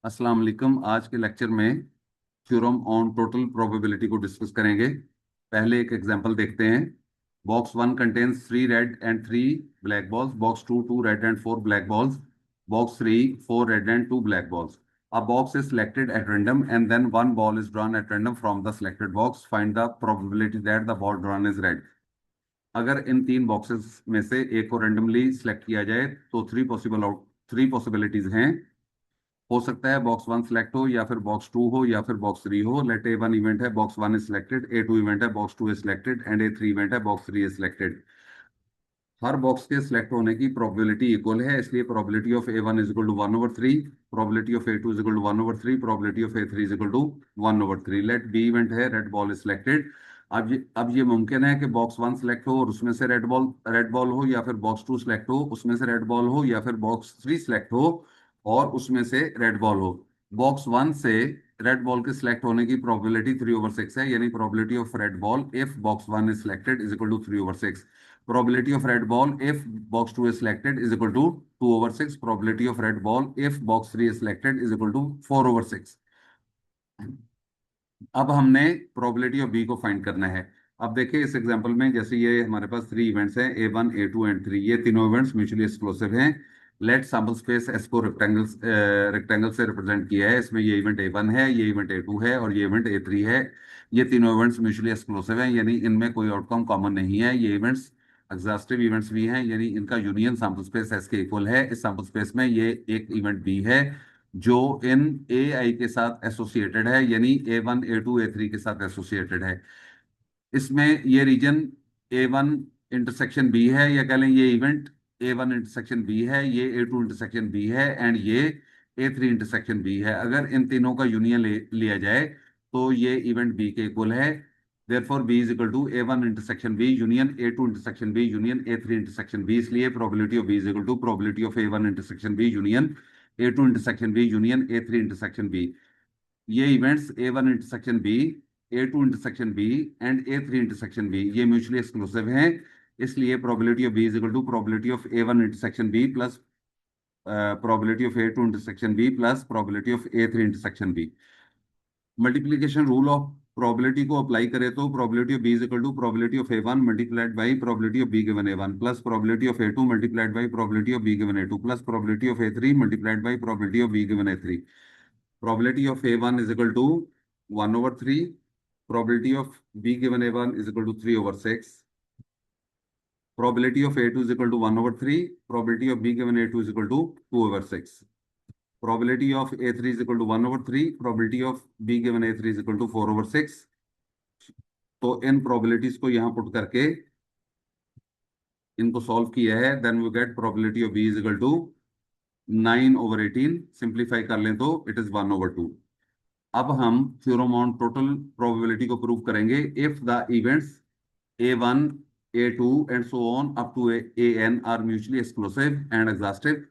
अस्सलाम वालेकुम। आज के लेक्चर में थ्योरम ऑन टोटल प्रोबेबिलिटी को डिस्कस करेंगे। पहले एक एग्जांपल देखते हैं। Box one contains 3 red and 3 black balls. Box two red and 4 black balls. Box three 4 red and 2 black balls. A box is selected at random and then one ball is drawn at random from the selected box. Find the probability that the ball drawn is red. अगर इन तीन boxes में से एक को randomly select किया जाए तो three possibilities हैं। हो सकता है बॉक्स वन सिलेक्ट हो, या फिर बॉक्स टू हो, या फिर बॉक्स थ्री हो। लेट ए वन इवेंट है, box one is selected. A two event है, box two is selected. And A three event है, बॉक्स थ्री इज सिलेक्टेड। हर बॉक्स के सिलेक्ट होने की प्रोबेबिलिटी इक्वल है, इसलिए probability of A one is equal to 1/3, probability of A two is equal to 1/3, probability of A three is equal to 1/3। Let B event है, red ball is selected. अब ये मुमकिन है कि बॉक्स वन सिलेक्ट हो और उसमें से रेड बॉल हो, या फिर बॉक्स टू सिलेक्ट हो उसमें से रेड बॉल हो, या फिर बॉक्स थ्री सिलेक्ट हो और उसमें से रेड बॉल हो। बॉक्स वन से रेड बॉल के सिलेक्ट होने की प्रोबेबिलिटी 3/6 है, यानी probability of red ball if box one is selected is equal to 3/6। Probability of red ball if box 2 is selected is equal to 2/6. Probability of red ball if box 3 is selected is equal to 4/6. अब हमने probability of B को find करना है। अब देखिए इस example में, जैसे ये हमारे पास थ्री इवेंट्स हैं, A1 A2 एंड 3। ये तीनों इवेंट्स म्यूचुअली एक्सक्लूसिव हैं। लेट सैंपल स्पेस एस को रेक्टेंगल से रिप्रेजेंट किया है। इसमें ये इवेंट A1 है, ये इवेंट A2 है और ये इवेंट A3 है। ये तीनों इवेंट्स म्यूचुअली एक्सक्लूसिव हैं, यानी इनमें कोई आउटकम कॉमन नहीं है। ये इवेंट्स एग्जॉस्टिव इवेंट्स भी हैं, यानी इनका यूनियन सैंपल स्पेस एस के इक्वल है। इस सैंपल स्पेस में ये एक इवेंट बी है जो इन ए आई के साथ एसोसिएटेड है, यानी A1 A2 A3 के साथ एसोसिएटेड है। इसमें ये रीजन A1 इंटरसेक्शन बी है, या कह लें ये इवेंट A1 इंटरसेक्शन बी है, ये A2 इंटरसेक्शन बी है एंड ये A3 इंटरसेक्शन बी है। अगर इन तीनों का यूनियन लिया जाए तो ये इवेंट बी के इक्वल है। therefore b is equal to A1 intersection b union A2 intersection b union A3 intersection b। इसलिए probability of b is equal to probability of A1 intersection b union A2 intersection b union A3 intersection b। ये events A1 intersection B, A2 intersection B and A3 intersection B ये mutually exclusive हैं। इसलिए probability of B is equal to probability of A1 intersection B plus probability of A2 intersection B plus probability of A3 intersection B. Multiplication rule of probability को apply करें तो probability of B is equal to probability of A1 multiplied by probability of B given A1 plus probability of A2 multiplied by probability of B given A2 plus probability of A3 multiplied by probability of B given A3। Probability of A1 is equal to 1/3. Probability of B given A1 is equal to 3/6. Probability of A2 is equal to 1/3. Probability of B given A2 is equal to 2/6. Probability of A3 is equal to 1/3. Probability of B given A3 is equal to 4/6. तो इन probabilities को यहाँ put करके इनको solve किया है, then we get probability of B is equal to 9/18। Simplify कर लें तो इट इज 1/2। अब हम थ्योरम ऑन टोटल प्रोबेबिलिटी को प्रूव करेंगे। If the events A1 A2 and so on up to AN are mutually exclusive and exhaustive,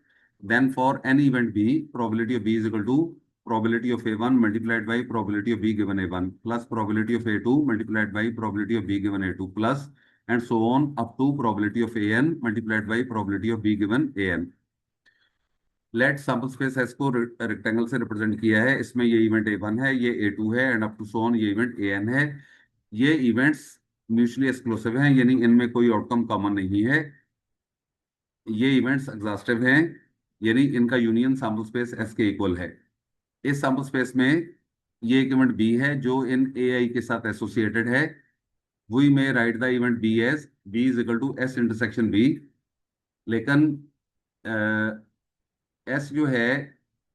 then for any event B, probability of B is equal to probability of A1 multiplied by probability of B given A1 plus probability of A2 multiplied by probability of B given A2 plus and so on up to probability of AN multiplied by probability of B given AN। Let sample space S को rectangle से represent किया है। इसमें ये event A1 है, ये A2 है and up to so on ये इवेंट AN है। ये इवेंट्स म्यूचुअली एक्सक्लूसिव हैं, यानी इनमें कोई आउटकम कॉमन नहीं है। ये इवेंट्स एग्जॉस्टिव हैं, यानी इनका यूनियन सैंपल स्पेस एस के इक्वल है। इस सैंपल स्पेस में ये एक इवेंट बी है जो इन AI के साथ एसोसिएटेड है। We may write the event B as B is equal to S intersection B. लेकिन एस जो है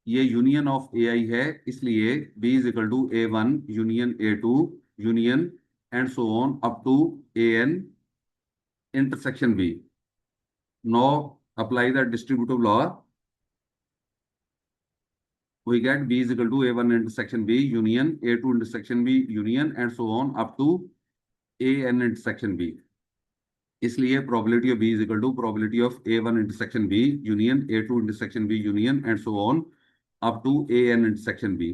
ये यूनियन ऑफ AI है, इसलिए B is equal to A1 union A2 union and so on up to AN intersection B। Now apply the distributive law, we get B is equal to A1 intersection B union A2 intersection B union and so on up to AN intersection B। इसलिए probability of B is equal to probability of A1 intersection B union A2 intersection B union and so on up to AN intersection B।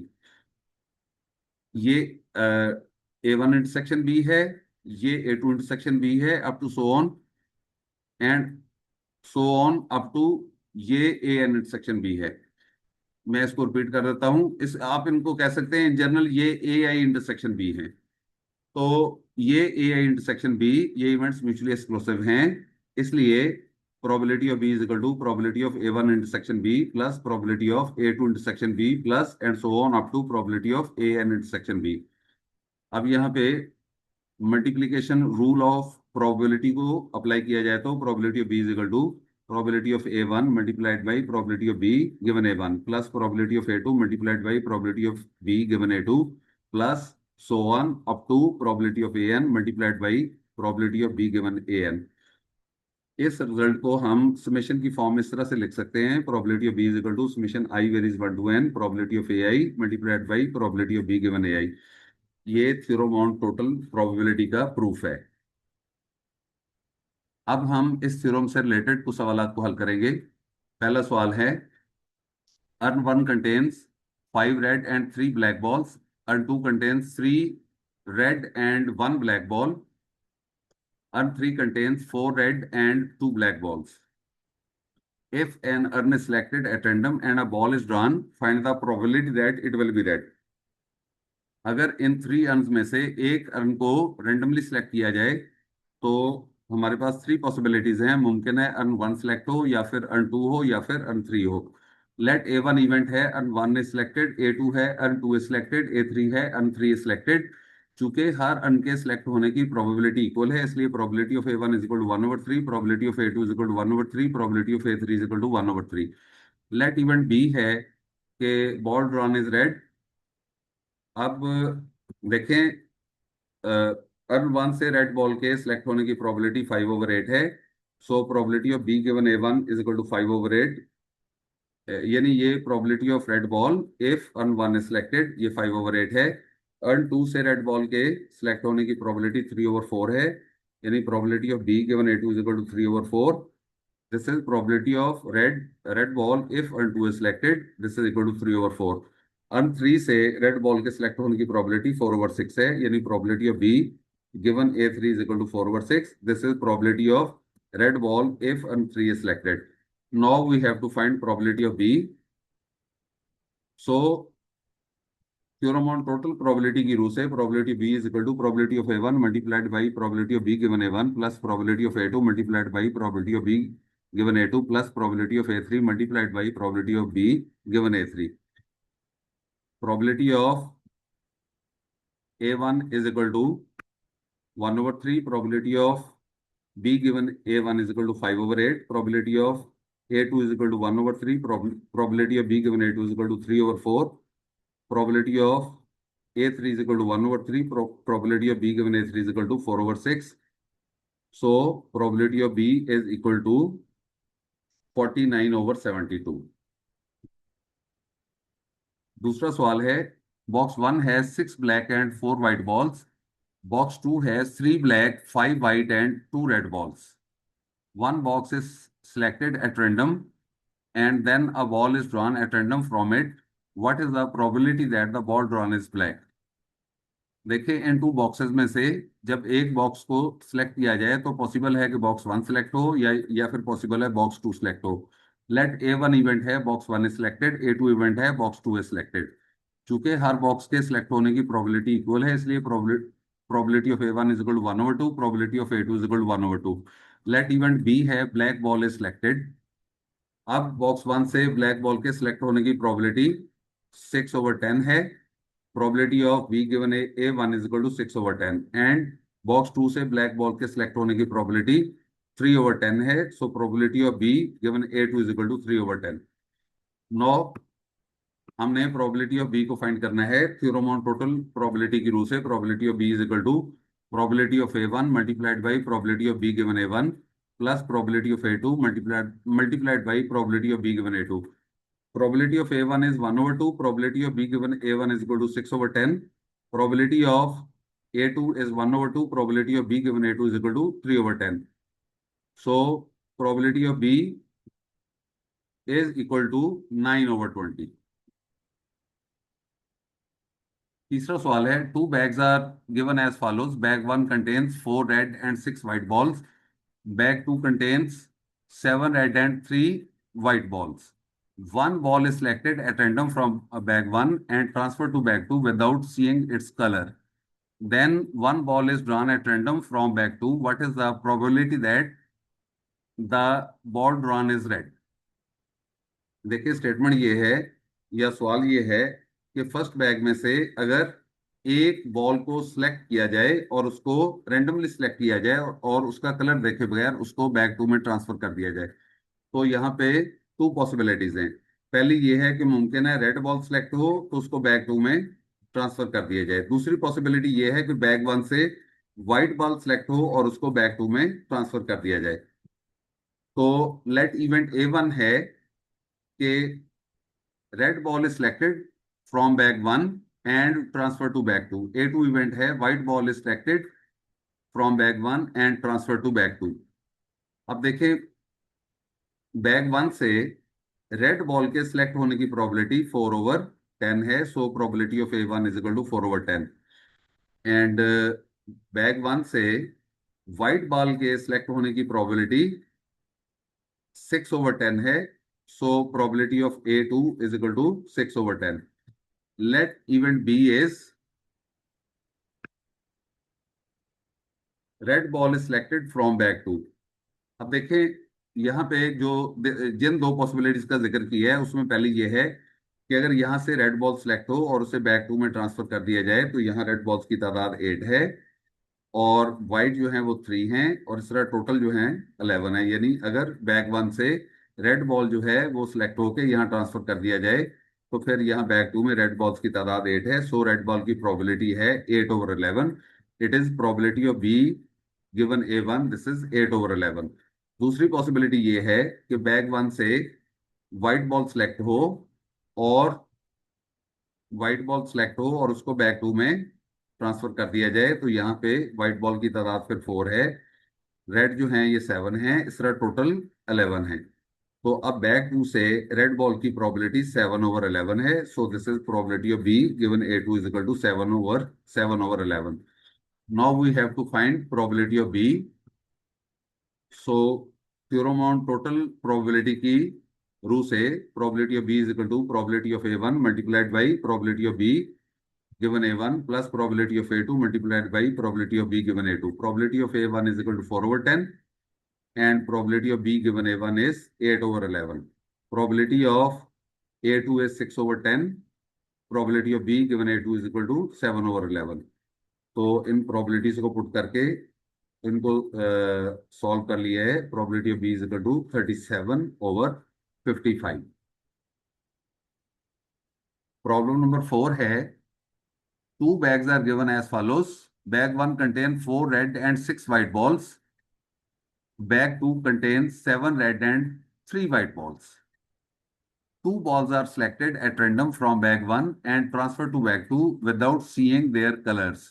ये A1 intersection B है, ये A2 intersection B है up to so on and so on up to ये AN intersection B है। मैं इसको repeat कर देता हूं, इस आप इनको कह सकते हैं इन जनरल ये ए आई इंटरसेक्शन बी है। तो ये ए आई इंटरसेक्शन बी, ये इवेंट्स म्यूचुअली एक्सक्लूसिव हैं, इसलिए probability of B is equal to probability of A one intersection B plus probability of A two intersection B plus and so on up to probability of A N intersection B. अब यहाँ पे multiplication rule of probability को apply किया जाए तो probability of B is equal to probability of A one multiplied by probability of B given A one plus probability of A two multiplied by probability of B given A two plus so on up to probability of A N multiplied by probability of B given A N. इस result को हम summation की form में इस तरह से लिख सकते हैं, probability of B is equal to summation I varies 1 to N probability of A I multiplied by probability of B given A I. ये थ्योरम ऑन टोटल प्रोबेबिलिटी का प्रूफ है। अब हम इस थ्योरम से रिलेटेड कुछ सवालों को हल करेंगे। पहला सवाल है, urn one contains 5 red and 3 black balls, urn two contains 3 red and 1 black ball, urn three contains 4 red and 2 black balls. If an urn is selected at random and a ball is drawn, find the probability that it will be red. अगर in three earns में से एक earn को randomly select किया जाए तो हमारे पास three possibilities हैं, मुमकिन है अर्न वन सिलेक्ट हो या फिर अर्न टू हो या फिर अर्न थ्री हो। लेट ए वन इवेंट है, urn one is selected, A two है, urn two is selected, A three है, अर्न थ्री इज सिलेक्टेड। चूंकि हर अर्न के सिलेक्ट होने की प्रोबेबिलिटी इक्वल है, इसलिए probability of A one is equal to 1/3, probability of A two is equal to 1/3, probability of A three is equal to 1/3। Let event B है कि ball drawn is red. अब देखें, urn one से red ball के select होने की probability 5/8 है। So probability of B given A one is equal to 5/8, यानी ये probability of red ball if earn one is selected, ये 5/8 है। अर्न टू से रेड बॉल के सिलेक्ट होने की प्रोबेबिलिटी 3/4 है, यानी probability of B given A two is equal to 3/4। This is probability of red ball if urn two is selected, this is equal to 3/4। Urn three से red ball के select होने की probability 4/6 है, यानी probability of B given a3 is equal to 4/6. This is probability of red ball if and 3 is selected. Now we have to find probability of B. So theorem on total probability की rule से probability B is equal to probability of A1 multiplied by probability of B given A1 plus probability of A2 multiplied by probability of B given A2 plus probability of A3 multiplied by probability of B given A3. Probability of A1 is equal to 1/3, probability of B given A1 is equal to 5/8, probability of A2 is equal to 1/3, probability of B given A2 is equal to 3/4, probability of A3 is equal to 1/3, probability of B given A3 is equal to 4/6. So probability of B is equal to 49/72. दूसरा सवाल है, box one है 6 black and 4 white balls, box 2 has 3 black, 5 white and 2 red balls. One box is selected at random and then a ball is drawn at random from it. What is the probability that the ball drawn is black? देखिए, इन two boxes में से जब एक box को select किया जाए तो possible है कि बॉक्स वन सिलेक्ट हो या फिर पॉसिबल है बॉक्स टू सिलेक्ट हो। लेट ए वन इवेंट है, box one is selected, A two event है, बॉक्स टू इज सिलेक्टेड। चूंकि हर बॉक्स के सिलेक्ट होने की प्रोबेबिलिटी इक्वल है, इसलिए probability of A one is equal to 1/2, probability of A two is equal to 1/2। Let event B है, black ball is selected. अब बॉक्स वन से ब्लैक बॉल के सिलेक्ट होने की प्रोबेबिलिटी 6/10 है, probability of B given A one is equal to 6/10 and box two से black ball के select होने की प्रोबेबिलिटी 3/10 है। So probability of B given A two is equal to 3/10। Now हमने प्रोबेबिलिटी ऑफ बी को find करना है theorem on total probability की रूल से। Probability of B is equal to probability of A one multiplied by probability of B given A one plus probability of A two multiplied by probability of B given A two. Probability of A1 is 1/2. Probability of B given A1 is equal to 6/10. Probability of A2 is 1/2. Probability of B given A2 is equal to 3/10. So probability of B is equal to 9/20. तीसरा सवाल है, two bags are given as follows. Bag 1 contains 4 red and 6 white balls. Bag 2 contains 7 red and 3 white balls. one ball is selected at random from bag 1 and transferred to bag 2 without seeing its color. Then one ball is drawn at random from bag 2. What is the probability that the ball drawn is red? देखिए statement ये है या सवाल ये है कि first bag में से अगर एक बॉल को सिलेक्ट किया जाए और उसको रेंडमली सिलेक्ट किया जाए और उसका कलर देखे बगैर उसको बैग 2 में ट्रांसफर कर दिया जाए, तो यहाँ पे टू पॉसिबिलिटीज हैं। पहली ये है कि मुमकिन है रेड बॉल सिलेक्ट हो तो उसको बैग 2 में ट्रांसफर कर दिया जाए। दूसरी पॉसिबिलिटी ये है कि बैग 1 से व्हाइट बॉल सिलेक्ट हो और उसको बैग 2 में ट्रांसफर कर दिया जाए। तो लेट इवेंट A1 है कि red ball is selected from bag 1 and transfer to bag 2। A2 event है white ball is selected from bag 1 and transfer to bag 2। अब देखें बैग 1 से रेड बॉल के सिलेक्ट होने की प्रोबेबिलिटी 4/10 है। So probability of A1 is equal to 4/10। And bag 1 से white ball के सिलेक्ट होने की प्रोबेबिलिटी 6/10 है। So probability of A2 is equal to 6/10। Let event B is red ball is selected from bag 2। अब देखें यहाँ पे जो जिन दो पॉसिबिलिटीज का जिक्र किया है उसमें पहली ये है कि अगर यहाँ से रेड बॉल सेलेक्ट हो और उसे बैक 2 में ट्रांसफर कर दिया जाए तो यहाँ रेड बॉल्स की तादाद 8 है और वाइट जो है वो 3 हैं और इस तरह टोटल जो है 11 है। यानी अगर बैक 1 से रेड बॉल जो है वो सिलेक्ट होकर यहाँ ट्रांसफर कर दिया जाए तो फिर यहाँ बैक 2 में रेड बॉल्स की तादाद 8 है। सो रेड बॉल की प्रोबेबिलिटी है 8/11। It is probability of B given A1, this is 8/11। दूसरी पॉसिबिलिटी ये है कि बैग 1 से व्हाइट बॉल सिलेक्ट हो और उसको बैग 2 में ट्रांसफर कर दिया जाए तो यहाँ पे व्हाइट बॉल की तादाद फिर 4 है, रेड जो है ये 7 है, इस तरह टोटल 11 है। तो अब बैग 2 से रेड बॉल की प्रोबेबिलिटी 7/11 है। सो this is probability of B given A2 is equal to 7/11। Now we have to find probability of B. So theorem on total probability की रू से probability of B is equal to probability of A1 multiplied by probability of B given A1 plus probability of A2 multiplied by probability of B given A2. Probability of A1 is equal to 4/10 and probability of B given A1 is 8/11. Probability of A2 is 6/10. Probability of B given A2 is equal to 7/11. तो इन probabilities को put करके इनको solve कर लिया है। Probability of B is equal to 37/55। Problem number 4 है two bags are given as follows. Bag 1 contains 4 red and 6 white balls. Bag 2 contains 7 red and 3 white balls. Two balls are selected at random from bag 1 and transferred to bag 2 without seeing their colors.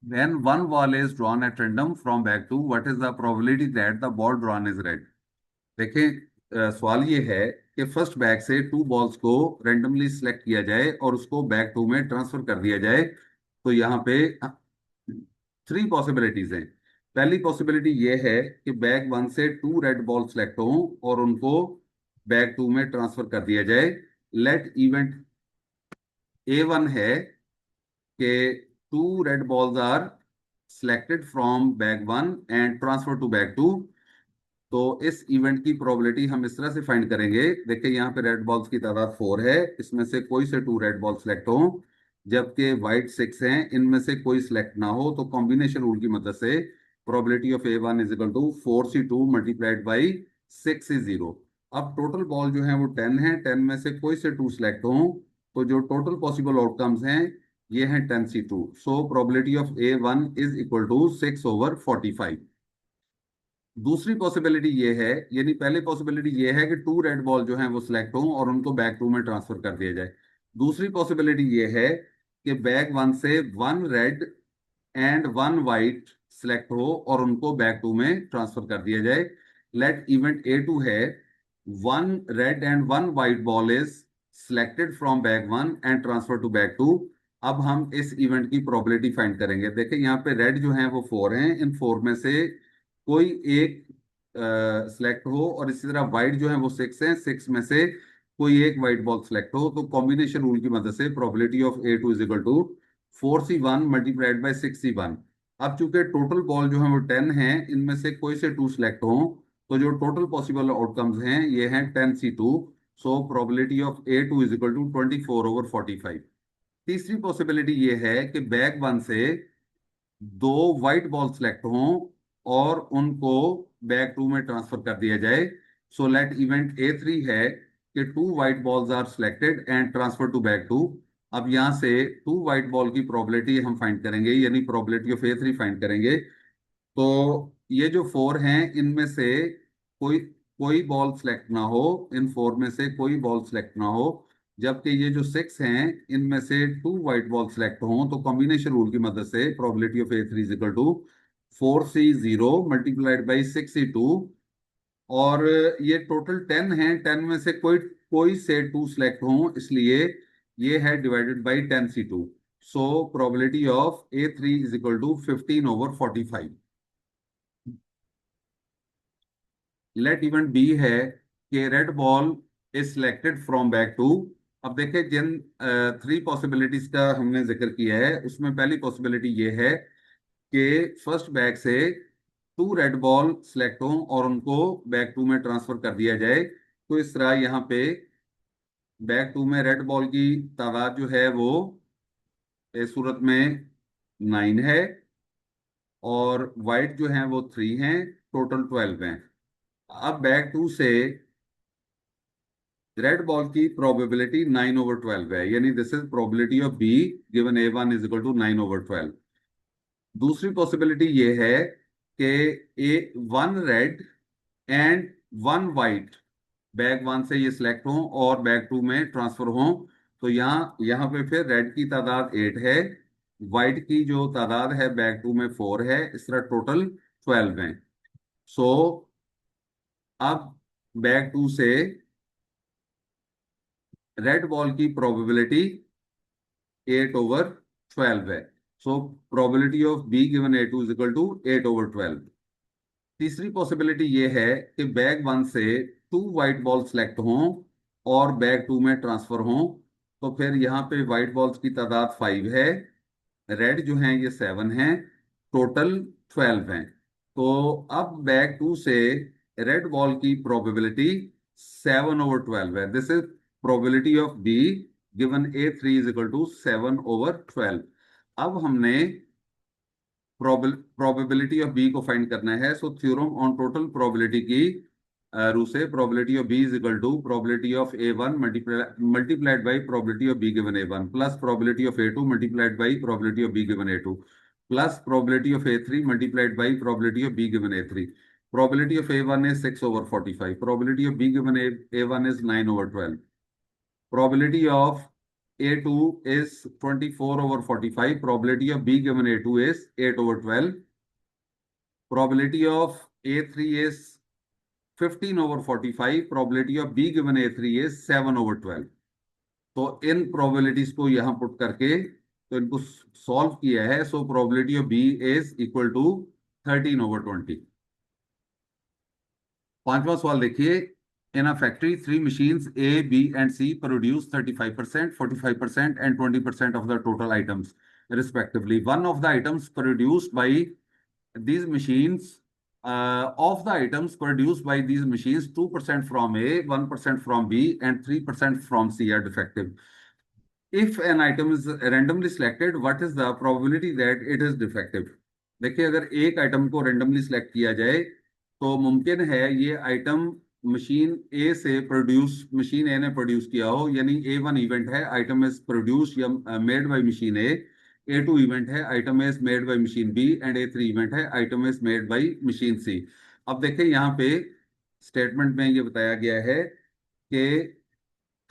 When one ball is drawn at random from bag 2, what is the probability that the ball drawn is red? देखें सवाल ये है कि first bag से two balls को randomly select किया जाए और उसको बैग 2 में ट्रांसफर कर दिया जाए तो यहाँ पे 3 पॉसिबिलिटीज हैं। पहली पॉसिबिलिटी ये है कि बैग 1 से 2 रेड बॉल सेलेक्ट हों और उनको बैग 2 में ट्रांसफर कर दिया जाए। लेट इवेंट A1 है कि 2 red balls are selected from bag 1 and transferred to bag 2। तो इस इवेंट की प्रोबेबिलिटी हम इस तरह से फाइंड करेंगे। देखिए यहाँ पे रेड बॉल्स की तादाद 4 है, इसमें से कोई से 2 रेड बॉल सेलेक्ट हो जबकि वाइट 6 हैं, इनमें से कोई सिलेक्ट ना हो तो कॉम्बिनेशन रूल की मदद से probability of A1 is equal to 4C2 multiplied by 6 is 0। अब टोटल बॉल जो है वो 10 है, 10 में से कोई से 2 सिलेक्ट हो तो जो टोटल पॉसिबल आउटकम्स हैं ये हैं 10C2। So probability of A1 is equal to 6/45। दूसरी पॉसिबिलिटी ये है, यानी पहली पॉसिबिलिटी ये है कि 2 रेड बॉल जो हैं वो सिलेक्ट हों और उनको बैग 2 में ट्रांसफर कर दिया जाए। दूसरी पॉसिबिलिटी ये है कि बैग 1 से 1 रेड एंड 1 वाइट सिलेक्ट हो और उनको बैग 2 में ट्रांसफर कर दिया जाए। लेट इवेंट A2 है 1 red and 1 white ball is selected from bag 1 and transfer to bag 2। अब हम इस इवेंट की प्रोबेबिलिटी फाइंड करेंगे। देखिए यहाँ पे रेड जो है वो 4 हैं, इन 4 में से कोई एक सिलेक्ट हो और इसी तरह वाइट जो है वो 6 है, 6 में से कोई एक व्हाइट बॉल सिलेक्ट हो, तो कॉम्बिनेशन रूल की मदद से probability of A2 is equal to 4C1 multiplied by 6C1। अब चूंकि टोटल बॉल जो है वो 10 है, इनमें से कोई से 2 सिलेक्ट हो, तो जो टोटल पॉसिबल आउटकम्स हैं ये हैं 10C2। So probability of A2 is equal to 24/45। तीसरी पॉसिबिलिटी ये है कि बैग वन से दो व्हाइट बॉल सिलेक्ट हों और उनको बैग टू में ट्रांसफर कर दिया जाए। सो लेट इवेंट A3 है कि 2 white balls are selected and transfer to bag two. अब यहां से 2 व्हाइट बॉल की प्रोबेबिलिटी हम फाइंड करेंगे, यानी प्रोबेबिलिटी ऑफ A3 फाइंड करेंगे। तो ये जो 4 हैं, इनमें से कोई कोई बॉल सिलेक्ट ना हो, इन 4 में से कोई बॉल सिलेक्ट ना हो, जबकि ये जो 6 हैं इनमें से 2 व्हाइट बॉल सिलेक्ट हों, तो कॉम्बिनेशन रूल की मदद से probability of A3 is equal to 4C0 multiplied by 6C2। और ये टोटल 10 हैं, 10 में से कोई कोई से 2 सिलेक्ट हों, इसलिए ये है divided by 10C2। So probability of A3 is equal to 15/45। Let event B है कि red ball is selected from bag two. अब देखें, जिन 3 पॉसिबिलिटीज का हमने जिक्र किया है, उसमें पहली पॉसिबिलिटी ये है कि फर्स्ट बैग से 2 रेड बॉल सिलेक्ट हों और उनको बैग टू में ट्रांसफर कर दिया जाए। तो इस तरह यहाँ पे बैग टू में रेड बॉल की तादाद जो है वो इस सूरत में 9 है, और वाइट जो है वो 3 हैं, टोटल 12 हैं। अब बैग टू से रेड बॉल की प्रोबेबिलिटी 9/12 है, यानी this is probability of B given A1 is equal to 9/12। दूसरी पॉसिबिलिटी ये है कि one red and one white bag one से ये सिलेक्ट हों और बैग टू में ट्रांसफर हों। तो यहाँ यहाँ पे फिर रेड की तादाद 8 है, वाइट की जो तादाद है बैग टू में 4 है, इस तरह टोटल 12 है। सो अब बैग टू से रेड बॉल की प्रोबेबिलिटी 8/12 है। So probability of B given A2 is equal to 8/12। तीसरी पॉसिबिलिटी ये है कि बैग वन से 2 व्हाइट बॉल सेलेक्ट हों और बैग टू में ट्रांसफर हों। तो फिर यहाँ पे व्हाइट बॉल्स की तादाद 5 है, रेड जो हैं ये 7 हैं, टोटल 12 हैं। तो अब बैग टू से रेड बॉल की प्रोबेबिलिटी 7/12 है। This is probability of B given A3 is equal to 7/12। अब हमने प्रोबेबिलिटी ऑफ बी को फाइंड करना है। So theorem on total probability की रू से probability of B is equal to probability of A1 multiplied by probability of B given A1 plus probability of A2 multiplied by probability of B given A2 plus probability of A3 multiplied by probability of B given A3। Probability of A1 is 6/45. Probability of B given A1 is 9/12. Probability of A2 is 24/45. Probability of B given A2 is 8/12. Probability of A3 is 15/45. Probability of B given A3 is 7/12. तो इन probabilities को यहां put करके तो इनको solve किया है। So probability of B is equal to 13/20। पांचवा सवाल देखिए। In a factory 3 machines A, B and C produce 35%, 45% and 20% of the total items respectively. One of the items produced by these machines, of the items produced by these machines, 2% from A, 1% from B and 3% from C are defective. If an item is randomly selected, what is the probability that it is defective? देखिए, अगर एक item को randomly select किया जाए तो मुमकिन है ये आइटम मशीन ए ने प्रोड्यूस किया हो, यानी A1 इवेंट है, आइटम इज प्रोड्यूस या made by machine A. A2 event है, item is made by machine B and A3 event है, item is made by machine C. अब देखिए यहाँ पे स्टेटमेंट में ये बताया गया है कि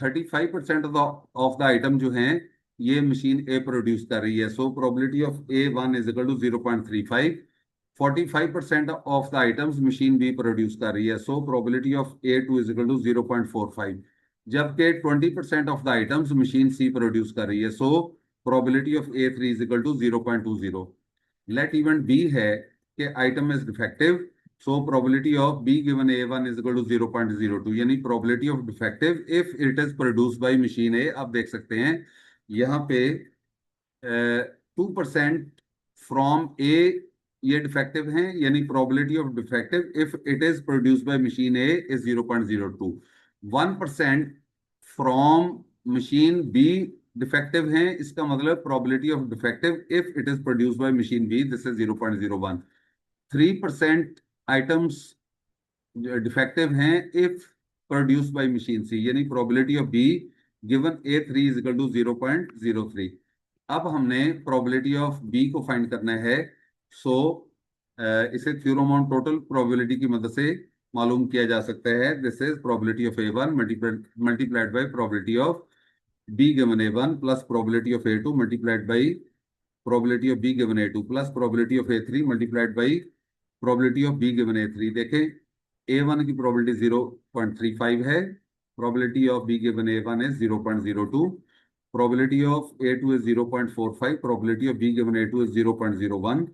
35% ऑफ द आइटम जो हैं ये मशीन ए प्रोड्यूस कर रही है। So probability of A1 is equal to 0.35। 45% of the items machine B produce कर रही है। So probability of A2 is equal to 0.45। जबकि 20% of the items machine C produce कर रही है। So probability of A3 is equal to 0.20। Let event B है कि item is defective. So probability of B given A1 is equal to 0.02, यानी probability of defective if it is produce by machine A. आप देख सकते हैं यहाँ पे 2% from ए ये डिफेक्टिव हैं, यानी probability of defective if it is produce by machine A is 0.02। 1% from machine B defective हैं, इसका मतलब probability of defective if it is produce by machine B, this is 0.01। 3% items defective हैं if produce by machine C, यानी probability of B given A3 is equal to 0.03। अब हमने probability of B को find करना है। सो इसे theorem on total probability की मदद से मालूम किया जा सकता है। This is probability of A1 multiplied by probability of B given A1 plus probability of A2 multiplied by probability of B given A2 plus probability of A3 multiplied by probability of B given A3। देखें A1 की probability 0.35 है, probability of B given A1 is 0.02, probability of A2 is 0.45, probability of B given A2 is 0.01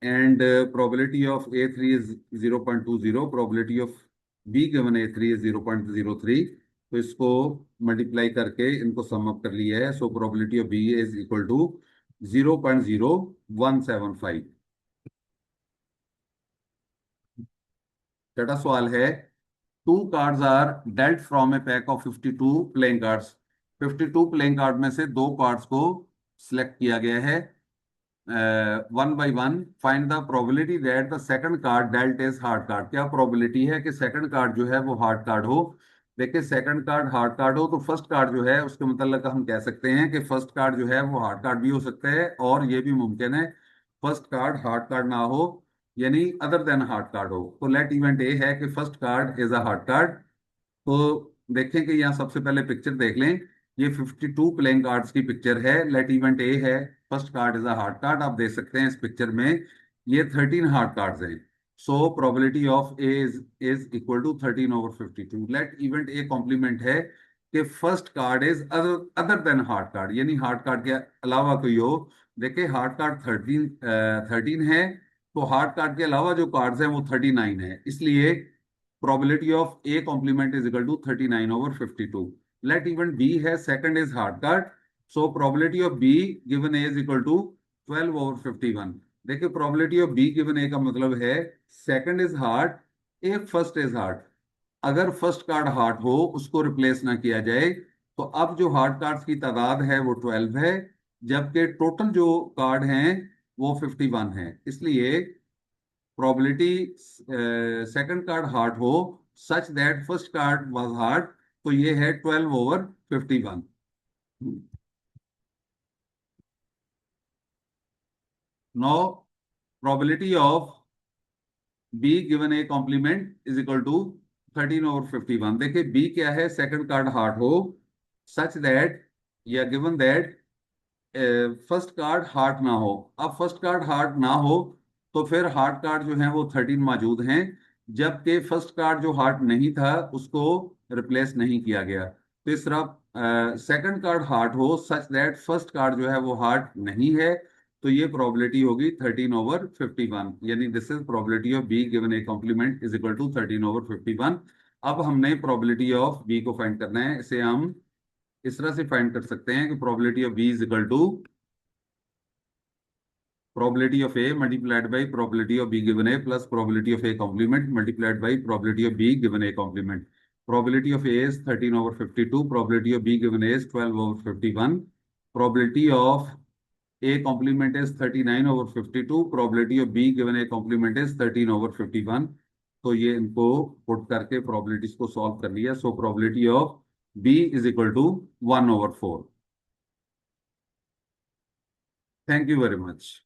and probability of A3 is 0.20, probability of B given A3 is 0.03। तो इसको multiply करके इनको sum up कर लिया है। So probability of B is equal to 0.0175। छठा सवाल है, two cards are dealt from a pack of 52 playing cards. 52 playing card में से दो कार्ड्स को सिलेक्ट किया गया है। One by one find the probability that the second card dealt is heart card. क्या प्रोबेबिलिटी है कि सेकंड कार्ड जो है वो हार्ड कार्ड हो। देखिए सेकंड कार्ड हार्ड कार्ड हो तो फर्स्ट कार्ड जो है उसके मतलब हम कह सकते हैं कि फर्स्ट कार्ड जो है वो हार्ड कार्ड भी हो सकता है, और ये भी मुमकिन है फर्स्ट कार्ड हार्ड कार्ड ना हो, यानी अदर देन हार्ड कार्ड हो। तो लेट इवेंट ए है कि first card is a hard card. तो देखें कि यहाँ सबसे पहले पिक्चर देख लें, ये 52 प्लेइंग कार्ड्स की पिक्चर है। लेट इवेंट ए है first card is a hard card. आप देख सकते हैं इस पिक्चर में ये 13 हार्ड कार्ड्स हैं। So probability of A is equal to 13 over 52। Let event A complement है कि first card is other than heart card, यानी हार्ड कार्ड के अलावा कोई हो। देखिए हार्ड कार्ड 13 है, तो हार्ड कार्ड के अलावा जो कार्ड्स हैं वो 39 है, इसलिए probability of A complement is equal to 39 over 52। Let event B है second is heart card, so probability of B given A is equal to 12 over 51। देखिए probability of B given A का मतलब है second is heart if first is heart. अगर first card heart हो उसको replace ना किया जाए, तो अब जो हार्ड कार्ड्स की तादाद है वो 12 है, जबकि टोटल जो कार्ड हैं वो 51 है। इसलिए प्रोबेबिलिटी सेकंड कार्ड हार्ड हो such that first card was heart, तो ये है 12 over 51। Now probability of B given A complement is equal to 13 over 51। देखिए बी क्या है, सेकंड कार्ड हार्ड हो सच दैट या given that first card heart ना हो। अब फर्स्ट कार्ड हार्ड ना हो तो फिर हार्ड कार्ड जो है वो 13 मौजूद हैं, जबकि फर्स्ट कार्ड जो हार्ड नहीं था उसको रिप्लेस नहीं किया गया। तो इस तरह सेकंड कार्ड हार्ड हो सच दैट फर्स्ट कार्ड जो है वो हार्ड नहीं है, तो ये प्रोबेबिलिटी होगी 13 ओवर 51, यानी this is probability of B given A complement is equal to 13 over 51। अब हमने प्रोबेबिलिटी ऑफ बी को फाइंड करना है। इसे हम इस तरह से फाइंड कर सकते हैं कि probability of B is equal to probability of A multiplied by probability of B given A plus probability of A complement multiplied by probability of B given A complement. Probability of A is 13 over 52. Probability of B given A is 12 over 51. Probability of A complement is 39 over 52. Probability of B given A complement is 13 over 51. तो ये इनको put करके probabilities को solve कर लिया। सो probability of B is equal to 1 over 4. Thank you very much.